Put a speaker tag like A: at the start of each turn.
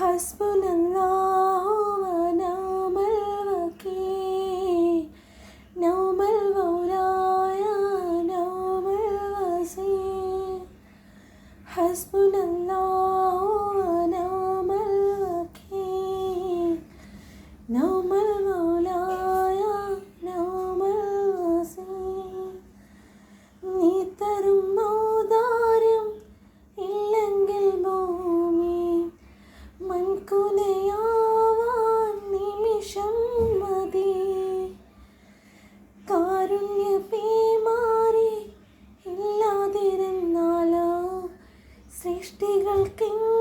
A: ഹസ്ബുനല്ലാഹു വനിഅമൽ വകീൽ നൗമൽ മൗലായ നൗമൽ വസീർ ഹസ്ബുനല്ലാഹു വനിഅമൽ വകീൽ നൗമൽ മൗലായ നൗമൽ വസീർ നീ തരും ഔദാര്യം ഇല്ലെങ്കിൽ ഭൂമി മൺകുലയാവാൻ നിമിഷം മതി കാരുണ്യ പേമാരി ഇല്ലാതിരുന്നാലോ സൃഷ്ടികൾക്കിങ്